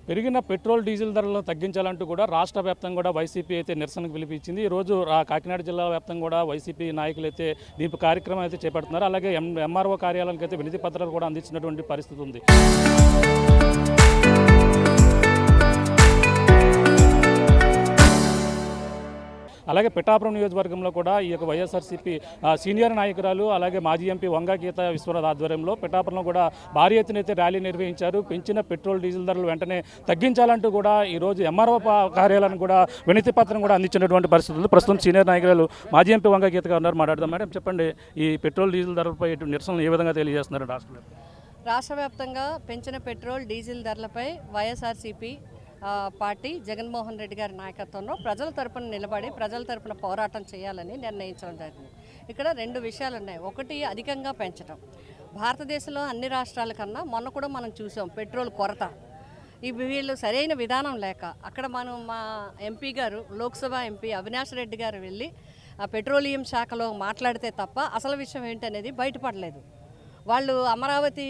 పెరిగిన petrol diesel ధరలను తగ్గించాలంటూ కూడా రాష్ట్ర వ్యాప్తంగా కూడా వైసీపీ అయితే నిరసనకు పిలిపించింది. ఈరోజు కాకినాడ జిల్లా వ్యాప్తంగా కూడా వైసీపీ నాయకులు అయితే దీని కార్యక్రమం అయితే చేపడుతున్నారు. అలాగే ఎంఆర్ఓ కార్యాలయానికి అయితే వినతి పత్రాలు కూడా అందించినటువంటి పరిస్థితి ఉంది. అలాగే పిఠాపురం నియోజకవర్గంలో కూడా ఈ యొక్క వైఎస్ఆర్సీపీ సీనియర్ నాయకురాలు అలాగే మాజీ ఎంపీ వంగా గీత విశ్వనాథ్ ఆధ్వర్యంలో పిఠాపురంలో కూడా భారీ ఎత్తున అయితే ర్యాలీ నిర్వహించారు. పెంచిన పెట్రోల్ డీజిల్ ధరలు వెంటనే తగ్గించాలంటూ కూడా ఈరోజు ఎంఆర్ఓ కార్యాలయాన్ని కూడా వినతి పత్రం కూడా అందించినటువంటి పరిస్థితి ఉంది. ప్రస్తుతం సీనియర్ నాయకురాలు మాజీ ఎంపీ వంగా గీత గారు ఉన్నారు, మాట్లాడదాం. మేడం చెప్పండి, ఈ పెట్రోల్ డీజిల్ ధరలపై నిరసనలు ఏ విధంగా తెలియజేస్తున్నారు? రాష్ట్ర వ్యాప్తంగా పెంచిన పెట్రోల్ డీజిల్ ధరలపై వైఎస్ఆర్సీపీ పార్టీ జగన్మోహన్ రెడ్డి గారి నాయకత్వంలో ప్రజల తరపున నిలబడి ప్రజల తరపున పోరాటం చేయాలని నిర్ణయించడం జరిగింది. ఇక్కడ రెండు విషయాలు ఉన్నాయి. ఒకటి, అధికంగా పెంచడం. భారతదేశంలో అన్ని రాష్ట్రాల కన్నా మొన్న కూడా మనం చూసాం పెట్రోల్ కొరత. వీళ్ళు సరైన విధానం లేక అక్కడ మా ఎంపీ గారు, లోక్సభ ఎంపీ అవినాష్ రెడ్డి గారు వెళ్ళి ఆ పెట్రోలియం శాఖలో మాట్లాడితే తప్ప అసలు విషయం ఏంటనేది బయటపడలేదు. వాళ్ళు అమరావతి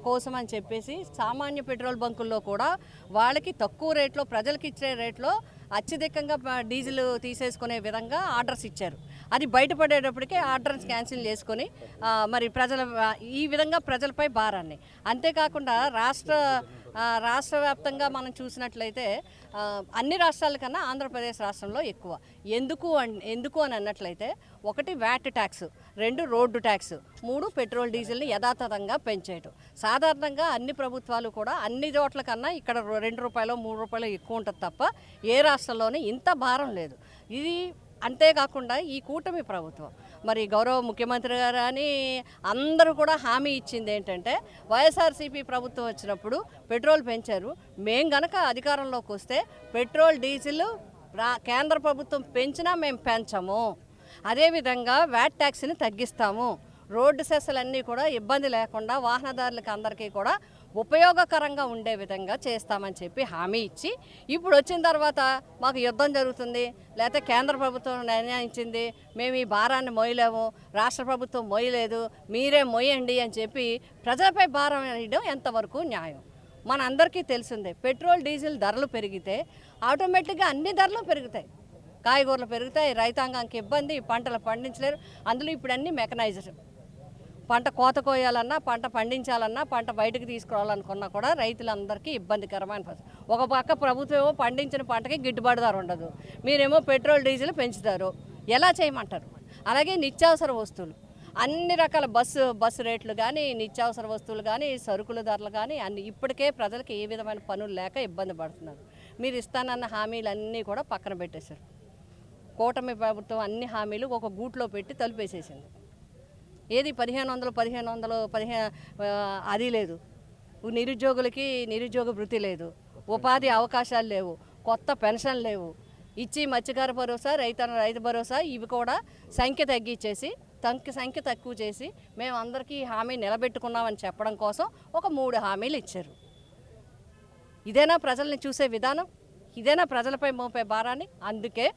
కోసం అని చెప్పేసి సామాన్య పెట్రోల్ బంకుల్లో కూడా వాళ్ళకి తక్కువ రేట్లో ప్రజలకు ఇచ్చే రేట్లో అత్యధికంగా డీజిల్ తీసేసుకునే విధంగా ఆర్డర్స్ ఇచ్చారు. అది బయటపడేటప్పటికే ఆర్డర్స్ క్యాన్సిల్ చేసుకొని మరి ఈ విధంగా ప్రజలపై భారాన్ని, అంతేకాకుండా రాష్ట్ర వ్యాప్తంగా మనం చూసినట్లయితే అన్ని రాష్ట్రాల కన్నా ఆంధ్రప్రదేశ్ రాష్ట్రంలో ఎక్కువ. ఎందుకు అని అన్నట్లయితే, ఒకటి వ్యాట్ ట్యాక్స్, రెండు రోడ్డు ట్యాక్స్, మూడు పెట్రోల్ డీజిల్ని యథాతథంగా పెంచేయటం. సాధారణంగా అన్ని ప్రభుత్వాలు కూడా అన్ని చోట్ల కన్నా ఇక్కడ 2 రూపాయలు 3 రూపాయలు ఎక్కువ ఉంటుంది తప్ప ఏ రాష్ట్రంలోనే ఇంత భారం లేదు. ఇది అంతేకాకుండా ఈ కూటమి ప్రభుత్వం మరి గౌరవ ముఖ్యమంత్రి గారు అని అందరూ కూడా హామీ ఇచ్చింది ఏంటంటే, వైఎస్ఆర్సీపీ ప్రభుత్వం వచ్చినప్పుడు పెట్రోల్ పెంచారు, మేం గనక అధికారంలోకి వస్తే పెట్రోల్ డీజిల్ కేంద్ర ప్రభుత్వం పెంచినా మేము పెంచము, అదేవిధంగా వ్యాట్ ట్యాక్స్ని తగ్గిస్తాము, రోడ్డు సెస్సులన్నీ కూడా ఇబ్బంది లేకుండా వాహనదారులకు అందరికీ కూడా ఉపయోగకరంగా ఉండే విధంగా చేస్తామని చెప్పి హామీ ఇచ్చి, ఇప్పుడు వచ్చిన తర్వాత మాకు యుద్ధం జరుగుతుంది, లేకపోతే కేంద్ర ప్రభుత్వం నిర్ణయించింది, మేము ఈ భారాన్ని మోయలేము, రాష్ట్ర ప్రభుత్వం మోయలేదు, మీరే మోయండి అని చెప్పి ప్రజలపై భారం వేయడం ఎంతవరకు న్యాయం? మనందరికీ తెలిసిందే, పెట్రోల్ డీజిల్ ధరలు పెరిగితే ఆటోమేటిక్గా అన్ని ధరలు పెరుగుతాయి. కాయగూరలు పెరుగుతాయి, రైతాంగానికి ఇబ్బంది, పంటలు పండించలేరు. అందులో ఇప్పుడు అన్నీ మెకనైజర్. పంట కోత కోయాలన్నా, పంట పండించాలన్నా, పంట బయటకు తీసుకురావాలనుకున్నా కూడా రైతులందరికీ ఇబ్బందికరమైన పరిస్థితి. ఒక పక్క ప్రభుత్వం పండించిన పంటకి గిట్టుబాటు ధర ఉండదు, మీరేమో పెట్రోల్ డీజిల్ పెంచుతారు, ఎలా చేయమంటారు? అలాగే నిత్యావసర వస్తువులు, అన్ని రకాల బస్సు రేట్లు కానీ, నిత్యావసర వస్తువులు కానీ, సరుకుల ధరలు కానీ అన్ని ఇప్పటికే ప్రజలకు ఏ విధమైన పనులు లేక ఇబ్బంది పడుతున్నారు. మీరు ఇస్తానన్న హామీలన్నీ కూడా పక్కన పెట్టేశారు. కూటమి ప్రభుత్వం అన్ని హామీలు ఒక గూట్లో పెట్టి తలుపేసేసింది. ఏది 1500 అది లేదు. నిరుద్యోగులకి నిరుద్యోగ వృత్తి లేదు, ఉపాధి అవకాశాలు లేవు, కొత్త పెన్షన్ లేవు, ఇచ్చి మత్స్యకార భరోసా, రైతు భరోసా ఇవి కూడా సంఖ్య తగ్గించేసి సంఖ్య తక్కువ చేసి మేము అందరికీ హామీ నిలబెట్టుకున్నామని చెప్పడం కోసం ఒక 3 హామీలు ఇచ్చారు. ఇదేనా ప్రజల్ని చూసే విధానం? ఇదేనా ప్రజలపై మోపే భారాన్ని? అందుకే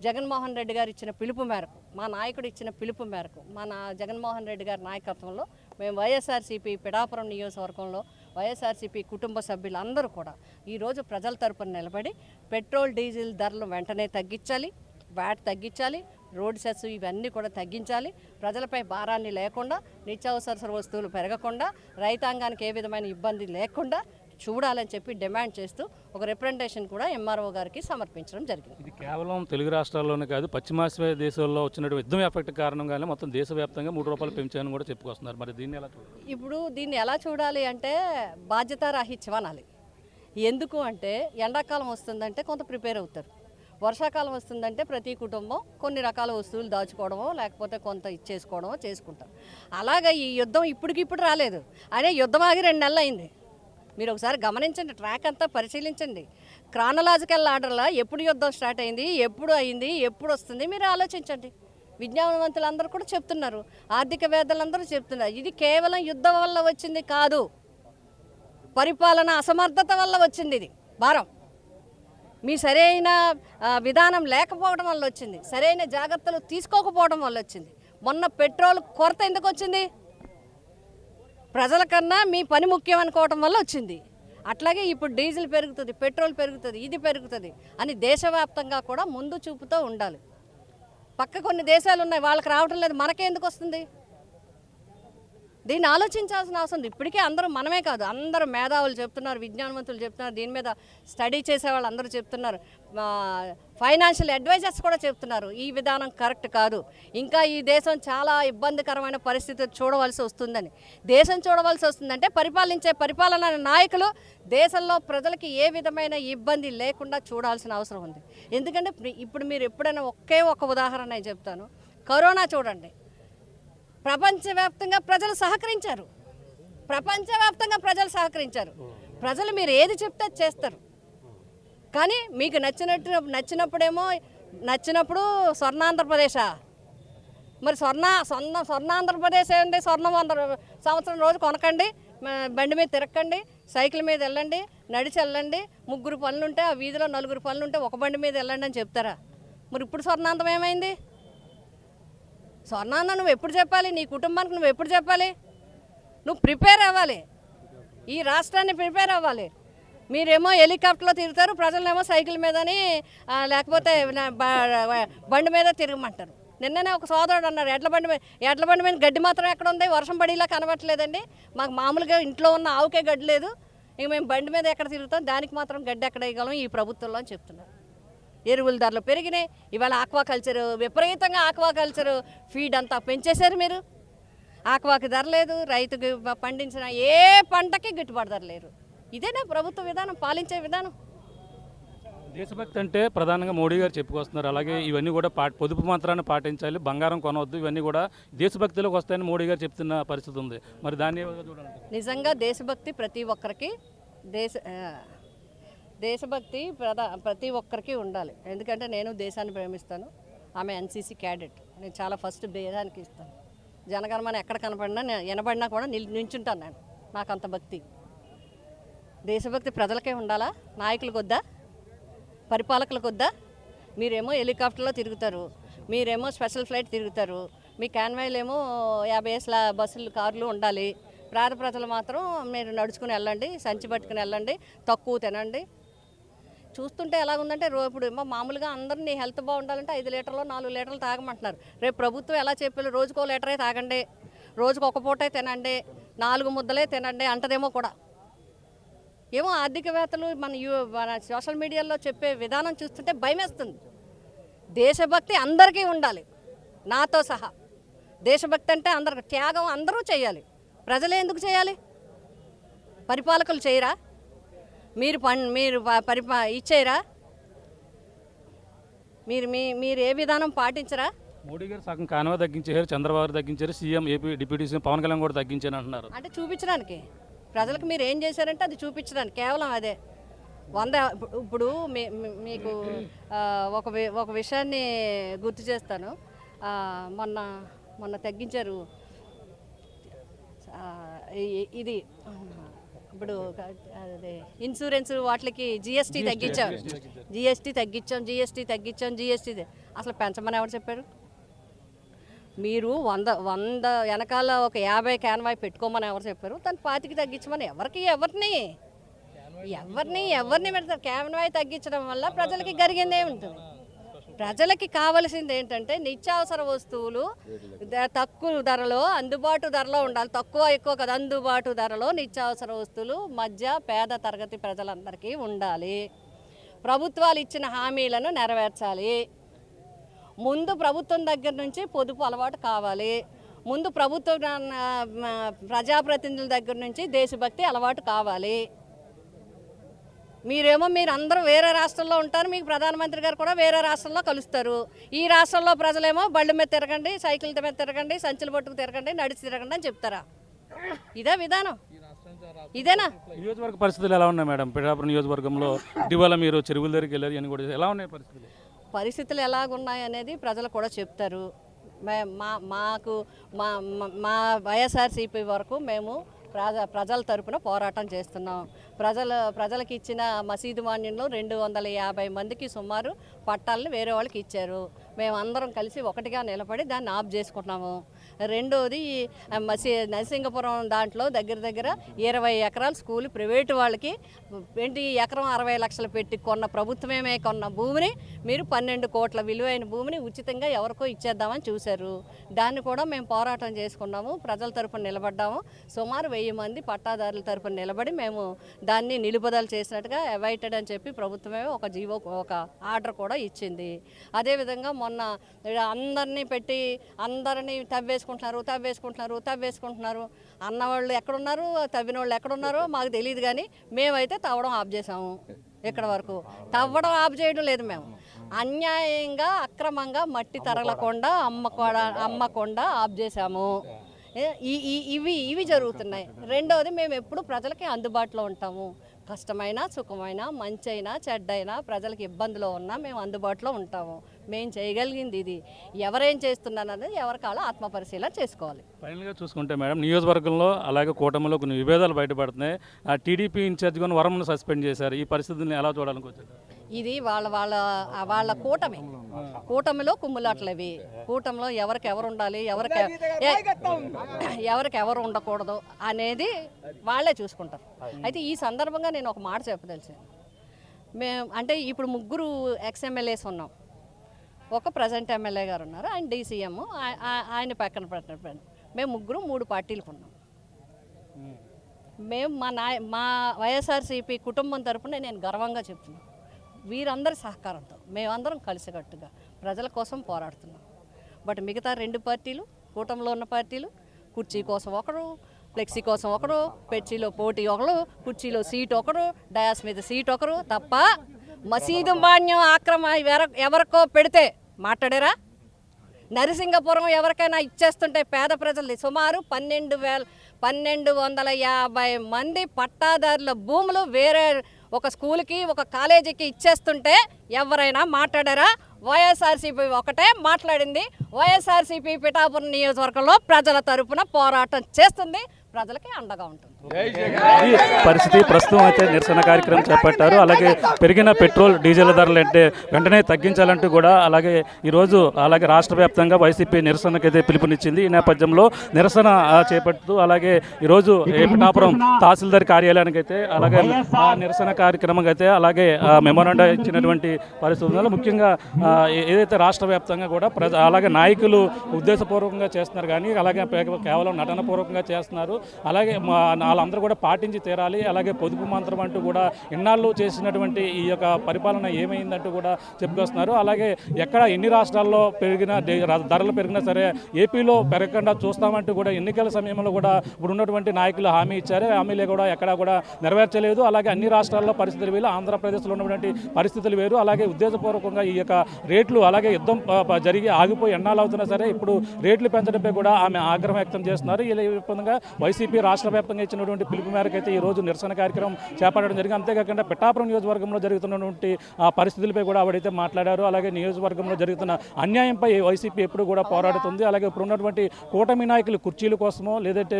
జగన్మోహన్ రెడ్డి గారు ఇచ్చిన పిలుపు మేరకు, మా నాయకుడు ఇచ్చిన పిలుపు మేరకు, జగన్మోహన్ రెడ్డి గారి నాయకత్వంలో మేము వైఎస్ఆర్సీపీ పిఠాపురం నియోజకవర్గంలో వైఎస్ఆర్సీపీ కుటుంబ సభ్యులందరూ కూడా ఈరోజు ప్రజల తరపున నిలబడి పెట్రోల్ డీజిల్ ధరలు వెంటనే తగ్గించాలి, వ్యాట్ తగ్గించాలి, రోడ్ సెస్ ఇవన్నీ కూడా తగ్గించాలి, ప్రజలపై భారాన్ని లేకుండా, నిత్యావసర వస్తువులు పెరగకుండా, రైతాంగానికి ఏ విధమైన ఇబ్బంది లేకుండా చూడాలని చెప్పి డిమాండ్ చేస్తూ ఒక రిప్రజెంటేషన్ కూడా ఎంఆర్ఓ గారికి సమర్పించడం జరిగింది. ఇది కేవలం తెలుగు రాష్ట్రాల్లోనే కాదు, పశ్చిమాసియా దేశాల్లో వచ్చినటువంటి యుద్ధం ఎఫెక్ట్ కారణంగానే మొత్తం దేశవ్యాప్తంగా 3 రూపాయలు పెంచాయని కూడా చెప్పుకొస్తున్నారు. మరి దీన్ని ఎలా చూడాలి? ఇప్పుడు దీన్ని ఎలా చూడాలి అంటే బాధ్యతారాహిత్యం అనాలి. ఎందుకు అంటే ఎండాకాలం వస్తుందంటే కొంత ప్రిపేర్ అవుతారు, వర్షాకాలం వస్తుందంటే ప్రతి కుటుంబం కొన్ని రకాల వస్తువులు దాచుకోవడమో లేకపోతే కొంత ఇచ్చేసుకోవడమో చేసుకుంటారు. అలాగే ఈ యుద్ధం ఇప్పటికిప్పుడు రాలేదు, అదే యుద్ధం ఆగి 2 నెలలు అయింది. మీరు ఒకసారి గమనించండి, ట్రాక్ అంతా పరిశీలించండి. క్రానలాజికల్ ఆర్డర్లా ఎప్పుడు యుద్ధం స్టార్ట్ అయింది, ఎప్పుడు అయింది, ఎప్పుడు వస్తుంది మీరు ఆలోచించండి. విజ్ఞానవంతులందరూ కూడా చెప్తున్నారు, ఆర్థికవేత్తలందరూ చెప్తున్నారు, ఇది కేవలం యుద్ధం వల్ల వచ్చింది కాదు, పరిపాలన అసమర్థత వల్ల వచ్చింది. ఇది భారం మీ సరైన విధానం లేకపోవడం వల్ల వచ్చింది, సరైన జాగ్రత్తలు తీసుకోకపోవడం వల్ల వచ్చింది. మొన్న పెట్రోల్ కొరత ఎందుకు వచ్చింది? ప్రజల కన్నా మీ పని ముఖ్యం అనుకోవడం వల్ల వచ్చింది. అట్లాగే ఇప్పుడు డీజిల్ పెరుగుతుంది, పెట్రోల్ పెరుగుతుంది, ఇది పెరుగుతుంది అని దేశవ్యాప్తంగా కూడా ముందు చూపుతూ ఉండాలి. పక్క కొన్ని దేశాలు ఉన్నాయి, వాళ్ళకి రావటం లేదు, మనకే ఎందుకు వస్తుంది? దీన్ని ఆలోచించాల్సిన అవసరం ఉంది. ఇప్పటికే అందరూ, మనమే కాదు, అందరూ మేధావులు చెప్తున్నారు, విజ్ఞానవంతులు చెప్తున్నారు, దీని మీద స్టడీ చేసేవాళ్ళు అందరూ చెప్తున్నారు, ఫైనాన్షియల్ అడ్వైజర్స్ కూడా చెప్తున్నారు ఈ విధానం కరెక్ట్ కాదు, ఇంకా ఈ దేశం చాలా ఇబ్బందికరమైన పరిస్థితి చూడవలసి వస్తుందని. దేశం చూడవలసి వస్తుందంటే పరిపాలించే పరిపాలనా నాయకులు దేశంలో ప్రజలకి ఏ విధమైన ఇబ్బంది లేకుండా చూడాల్సిన అవసరం ఉంది. ఎందుకంటే ఇప్పుడు మీరు ఎప్పుడైనా ఒకే ఒక ఉదాహరణ నేను చెప్తాను. కరోనా చూడండి, ప్రపంచవ్యాప్తంగా ప్రజలు సహకరించారు, ప్రజలు మీరు ఏది చెప్తే అది చేస్తారు. కానీ మీకు నచ్చినప్పుడు స్వర్ణాంధ్రప్రదేశా? మరి స్వర్ణాంధ్రప్రదేశ్ ఏంటి? స్వర్ణం 100 సంవత్సరం రోజు కొనకండి, బండి మీద తిరగండి, సైకిల్ మీద వెళ్ళండి, నడిచి వెళ్ళండి, 3 పనులుంటే ఆ వీధిలో 4 పనులుంటే ఒక బండి మీద వెళ్ళండి అని చెప్తారా? మరి ఇప్పుడు స్వర్ణాంధ్రం ఏమైంది? స్వర్ణాన్న నువ్వు ఎప్పుడు చెప్పాలి? నీ కుటుంబానికి నువ్వు ఎప్పుడు చెప్పాలి? నువ్వు ప్రిపేర్ అవ్వాలి, ఈ రాష్ట్రాన్ని ప్రిపేర్ అవ్వాలి. మీరేమో హెలికాప్టర్లో తిరుగుతారు, ప్రజలనేమో సైకిల్ మీదని లేకపోతే బండి మీద తిరగమంటారు. నిన్ననే ఒక సోదరుడు అన్నారు, ఎడ్ల బండి మీద గడ్డి మాత్రం ఎక్కడ ఉంది? వర్షం పడేలా కనబట్టలేదండి, మాకు మామూలుగా ఇంట్లో ఉన్న ఆవుకే గడ్డి లేదు, ఇంక మేము బండి మీద ఎక్కడ తిరుగుతాం, దానికి మాత్రం గడ్డి ఎక్కడ వేయగలం ఈ ప్రభుత్వంలో అని చెప్తున్నారు. ఎరువుల ధరలు పెరిగినాయి, ఇవాళ ఆక్వాకల్చర్ విపరీతంగా, ఆక్వాకల్చర్ ఫీడ్ అంతా పెంచేశారు మీరు. ఆక్వాకి ధర లేదు, రైతుకి పండించిన ఏ పంటకి గిట్టుబాటు ధర లేరు. ఇదేనా ప్రభుత్వ విధానం, పాలించే విధానం? దేశభక్తి అంటే ప్రధానంగా మోడీ గారు చెప్పుకొస్తున్నారు. అలాగే ఇవన్నీ కూడా పొదుపు మంత్రాన్ని పాటించాలి, బంగారం కొనవద్దు, ఇవన్నీ కూడా దేశభక్తిలోకి వస్తాయని మోడీ గారు చెప్తున్న పరిస్థితి ఉంది. మరి దాన్ని చూడాలి. నిజంగా దేశభక్తి ప్రతి ఒక్కరికి దేశభక్తి ప్రతి ఒక్కరికి ఉండాలి. ఎందుకంటే నేను దేశాన్ని ప్రేమిస్తాను, ఆమె ఎన్సీసీ క్యాడెట్, నేను చాలా ఫస్ట్ దేశానికి ఇస్తాను. జనగణమన ఎక్కడ కనపడినా వినబడినా కూడా నించుంటాను నేను, నాకు అంత భక్తి. దేశభక్తి ప్రజలకే ఉండాలా, నాయకులకు వద్దా, పరిపాలకులకు వద్దా? మీరేమో హెలికాప్టర్లో తిరుగుతారు, మీరేమో స్పెషల్ ఫ్లైట్ తిరుగుతారు, మీ కాన్వాయ్లు ఏమో 50 బస్సులు కార్లు ఉండాలి, పేద ప్రజలు మాత్రం మీరు నడుచుకుని వెళ్ళండి, సంచి పట్టుకుని వెళ్ళండి, తక్కువ తినండి. చూస్తుంటే ఎలా ఉందంటే ఇప్పుడు ఏమో మామూలుగా అందరినీ హెల్త్ బాగుండాలంటే 5 లీటర్లు 4 లీటర్లు తాగమంటున్నారు. రేపు ప్రభుత్వం ఎలా చెప్పారు? రోజుకో లీటరే తాగండి, రోజుకు ఒక పూటే తినండి, 4 ముద్దలే తినండి అంటదేమో కూడా. ఏమో ఆర్థికవేత్తలు మన సోషల్ మీడియాలో చెప్పే విధానం చూస్తుంటే భయమేస్తుంది. దేశభక్తి అందరికీ ఉండాలి, నాతో సహా. దేశభక్తి అంటే అందరికి త్యాగం అందరూ చేయాలి. ప్రజలే ఎందుకు చేయాలి? పరిపాలకులు చేయరా? మీరు ఇచ్చేయరా? మీరు ఏ విధానం పాటించరా? మోడీ గారు సగం కాన్వా తగ్గించారు, చంద్రబాబు తగ్గించారు, CM AP deputy CM Pawan Kalyan కూడా తగ్గించారు అంటున్నారు. అంటే చూపించడానికి, ప్రజలకు మీరు ఏం చేశారంటే అది చూపించడానికి, కేవలం అదే. ఇప్పుడు మీకు ఒక విషయాన్ని గుర్తు చేస్తాను. మొన్న తగ్గించారు ఇది, ఇప్పుడు అదే ఇన్సూరెన్స్ వాటికి జిఎస్టీ తగ్గించాం, అసలు పెంచమని ఎవరు చెప్పారు? మీరు 100 వెనకాల ఒక 50 కాన్వాయ్ పెట్టుకోమని ఎవరు చెప్పారు? తను 25 తగ్గించమని ఎవరిని పెడతారు? కాన్వాయ్ తగ్గించడం వల్ల ప్రజలకి జరిగిందే ఉంటుంది. ప్రజలకి కావాల్సింది ఏంటంటే నిత్యావసర వస్తువులు తక్కువ ధరలో, అందుబాటు ధరలో ఉండాలి. తక్కువ ఎక్కువ కదా, అందుబాటు ధరలో నిత్యావసర వస్తువులు మధ్య పేద తరగతి ప్రజలందరికీ ఉండాలి. ప్రభుత్వాలు ఇచ్చిన హామీలను నెరవేర్చాలి. ముందు ప్రభుత్వం దగ్గర నుంచి పొదుపు అలవాటు కావాలి. ముందు ప్రజాప్రతినిధుల దగ్గర నుంచి దేశభక్తి అలవాటు కావాలి. మీరందరూ వేరే రాష్ట్రంలో ఉంటారు, మీకు ప్రధానమంత్రి గారు కూడా వేరే రాష్ట్రంలో కలుస్తారు. ఈ రాష్ట్రంలో ప్రజలేమో బళ్ళ మీద తిరగండి, సైకిల్ మీద తిరగండి, సంచులు పట్టుకు తిరగండి, నడిచి తిరగండి అని చెప్తారా? ఇదే విధానం? ఇదేనా? నియోజకవర్గ పరిస్థితులు ఎలా ఉన్నాయి మేడం? పిఠాపురం నియోజకవర్గంలో ఇటీవల మీరు చెరువుల దగ్గరికి వెళ్ళారు అని కూడా, ఎలా ఉన్నాయి పరిస్థితులు ఎలాగున్నాయి అనేది ప్రజలు కూడా చెప్తారు. మా వైఎస్ఆర్సీపీ వరకు మేము ప్రజల తరపున పోరాటం చేస్తున్నాం. ప్రజలకు ఇచ్చిన మసీదు మాన్యంలో 250 మందికి సుమారు పట్టాలని వేరే వాళ్ళకి ఇచ్చారు. మేమందరం కలిసి ఒకటిగా నిలబడి దాన్ని ఆఫ్ చేసుకున్నాము. రెండోది నరసింగపురం దాంట్లో దగ్గర దగ్గర 20 ఎకరాల స్కూల్ ప్రైవేటు వాళ్ళకి ఏంటి ఎకరం 60 లక్షలు పెట్టి కొన్న ప్రభుత్వమే కొన్న భూమిని మీరు 12 కోట్ల విలువైన భూమిని ఉచితంగా ఎవరికో ఇచ్చేద్దామని చూశారు. దాన్ని కూడా మేము పోరాటం చేసుకున్నాము, ప్రజల తరపున నిలబడ్డాము. సుమారు 1000 మంది పట్టాదారుల తరపున నిలబడి మేము దాన్ని నిలుపుదల చేసినట్టుగా అవైటెడ్ అని చెప్పి ప్రభుత్వమే ఒక ఆర్డర్ కూడా ఇచ్చింది. అదేవిధంగా మొన్న అందరినీ పెట్టి అందరినీ తవ్వేసుకుంటున్నారు అన్నవాళ్ళు ఎక్కడున్నారు, తవ్విన వాళ్ళు ఎక్కడున్నారో మాకు తెలియదు. కానీ మేమైతే తవ్వడం ఆఫ్ చేసాము. ఇక్కడ వరకు తవ్వడం ఆఫ్ చేయడం లేదు, మేము అన్యాయంగా అక్రమంగా మట్టి తరలకుండా అమ్మకుండా ఆఫ్ చేసాము. ఇవి జరుగుతున్నాయి. రెండవది మేము ఎప్పుడు ప్రజలకి అందుబాటులో ఉంటాము. కష్టమైనా సుఖమైనా మంచైనా చెడ్డైనా ప్రజలకు ఇబ్బందులో ఉన్నా మేము అందుబాటులో ఉంటాము. మేము చేయగలిగింది ఇది. ఎవరేం చేస్తున్నారనేది ఎవరికాలో ఆత్మపరిశీలన చేసుకోవాలి. ఫైనల్గా చూసుకుంటే మేడం, నియోజకవర్గంలో అలాగే కూటమిలో కొన్ని విభేదాలు బయటపడుతున్నాయి. ఆ టీడీపీ ఇన్ఛార్జ్ గా వరంను సస్పెండ్ చేశారు. ఈ పరిస్థితిని ఎలా చూడాలనుకోవచ్చు? ఇది వాళ్ళ కూటమిలో కుమ్ములాట్లు అవి. కూటమిలో ఎవరు ఉండాలి, ఎవరు ఉండకూడదు అనేది వాళ్ళే చూసుకుంటారు. అయితే ఈ సందర్భంగా నేను ఒక మాట చెప్పదలిచాను. అంటే ఇప్పుడు 3 ఎక్స్ఎమ్మెల్యేస్ ఉన్నాం. ఒక ప్రజెంట్ ఎమ్మెల్యే గారు ఉన్నారు, ఆయన డీసీఎం, ఆయన పక్కన పెట్టిన మేము 3 పార్టీలకు ఉన్నాం. మేము మా వైఎస్ఆర్సీపీ కుటుంబం తరపున నేను గర్వంగా చెప్తున్నాను. వీరందరి సహకారంతో మేమందరం కలిసికట్టుగా ప్రజల కోసం పోరాడుతున్నాం. బట్ మిగతా 2 పార్టీలు, కూటమిలో ఉన్న పార్టీలు, కుర్చీ కోసం ఒకరు, ఫ్లెక్సీ కోసం ఒకరు, పెర్చీలో పోటీ ఒకరు, కుర్చీలో సీట్ ఒకరు, డయాస్ మీద సీట్ ఒకరు తప్ప మసీదు మాన్యం ఆక్రమ ఎవరికో పెడితే మాట్లాడారా? నరసింగపురం ఎవరికైనా ఇచ్చేస్తుంటే పేద ప్రజలది సుమారు 1250 మంది పట్టాదారుల భూములు వేరే ఒక స్కూల్కి ఒక కాలేజీకి ఇచ్చేస్తుంటే ఎవరైనా మాట్లాడారా? వైఎస్ఆర్సీపీ ఒకటే మాట్లాడింది. వైఎస్ఆర్సీపీ పిఠాపురం నియోజకవర్గంలో ప్రజల తరపున పోరాటం చేస్తుంది, ప్రజలకి అండగా ఉంటుంది. ఈ పరిస్థితి ప్రస్తుతం అయితే నిరసన కార్యక్రమం చేపట్టారు. అలాగే పెరిగిన పెట్రోల్ డీజిల్ ధరలు అంటే వెంటనే తగ్గించాలంటూ కూడా అలాగే ఈరోజు అలాగే రాష్ట్ర వ్యాప్తంగా వైసీపీ నిరసనకైతే పిలుపునిచ్చింది. ఈ నేపథ్యంలో నిరసన చేపడుతూ అలాగే ఈరోజు పిఠాపురం తహసీల్దార్ కార్యాలయానికి అయితే అలాగే నిరసన కార్యక్రమం అయితే అలాగే మెమోరాండా ఇచ్చినటువంటి పరిస్థితుల్లో ముఖ్యంగా ఏదైతే రాష్ట్ర వ్యాప్తంగా కూడా అలాగే నాయకులు ఉద్దేశపూర్వకంగా చేస్తున్నారు, కానీ అలాగే కేవలం నటనపూర్వకంగా చేస్తున్నారు. అలాగే వాళ్ళందరూ కూడా పాటించి తీరాలి. అలాగే పొదుపు మంత్రం అంటూ కూడా ఇన్నాళ్ళు చేసినటువంటి ఈ యొక్క పరిపాలన ఏమైందంటూ కూడా చెప్పుకొస్తున్నారు. అలాగే ఎక్కడ ఎన్ని రాష్ట్రాల్లో ధరలు పెరిగినా సరే ఏపీలో పెరగకుండా చూస్తామంటూ కూడా ఎన్నికల సమయంలో కూడా ఇప్పుడు ఉన్నటువంటి నాయకులు హామీ ఇచ్చారు. హామీలే కూడా ఎక్కడా కూడా నెరవేర్చలేదు. అలాగే అన్ని రాష్ట్రాల్లో పరిస్థితులు వేరు, ఆంధ్రప్రదేశ్లో ఉన్నటువంటి పరిస్థితులు వేరు. అలాగే ఉద్దేశపూర్వకంగా ఈ యొక్క రేట్లు అలాగే యుద్ధం జరిగి ఆగిపోయి ఎన్నాళ్ళు అవుతున్నా సరే ఇప్పుడు రేట్లు పెంచడంపై కూడా ఆమె ఆగ్రహం వ్యక్తం చేస్తున్నారు. ఈ విధంగా వైసీపీ రాష్ట్ర వ్యాప్తంగా ఇచ్చినటువంటి పిలుపు మేరకు అయితే ఈ రోజు నిరసన కార్యక్రమం చేపట్టడం జరిగింది. అంతేకాకుండా పిఠాపురం నియోజకవర్గంలో జరుగుతున్నటువంటి పరిస్థితులపై కూడా ఆవిడైతే మాట్లాడారు. అలాగే నియోజకవర్గంలో జరుగుతున్న అన్యాయంపై వైసీపీ ఎప్పుడు కూడా పోరాడుతుంది. అలాగే ఇప్పుడు ఉన్నటువంటి కూటమి నాయకులు కుర్చీల కోసమో లేదంటే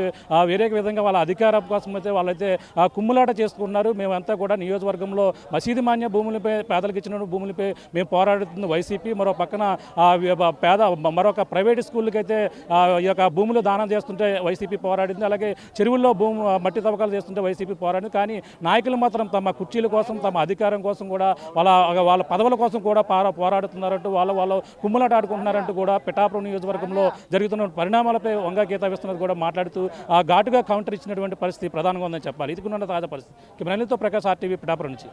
వేరే విధంగా వాళ్ళ అధికారం కోసం అయితే వాళ్ళైతే కుమ్ములాట చేసుకున్నారు. మేమంతా కూడా నియోజకవర్గంలో మసీదు మాన్య భూములపై పేదలకు ఇచ్చిన భూములపై మేము పోరాడుతుంది వైసీపీ. మరో పక్కన మరొక ప్రైవేట్ స్కూళ్ళకి అయితే ఈ యొక్క భూములు దానం చేస్తుంటే వైసీపీ పోరాడింది. అలాగే చెరువుల్లో మట్టి తవ్వకాలు చేస్తుంటే వైసీపీ పోరాడింది. కానీ నాయకులు మాత్రం తమ కుర్చీల కోసం తమ అధికారం కోసం కూడా వాళ్ళ పదవుల కోసం కూడా పోరాడుతున్నారంటూ వాళ్ళు కుమ్ములాట ఆడుకుంటున్నారంటూ కూడా పిఠాపురం నియోజకవర్గంలో జరుగుతున్న పరిణామాలపై వంగా గీత విస్తున్నది కూడా మాట్లాడుతూ ఘాటుగా కౌంటర్ ఇచ్చినటువంటి పరిస్థితి ప్రధానంగా ఉందని చెప్పాలి. ఇది కూడా తాజా పరిస్థితి. కెమెరాతో ప్రకాష్ RTV పిఠాపురం నుంచి.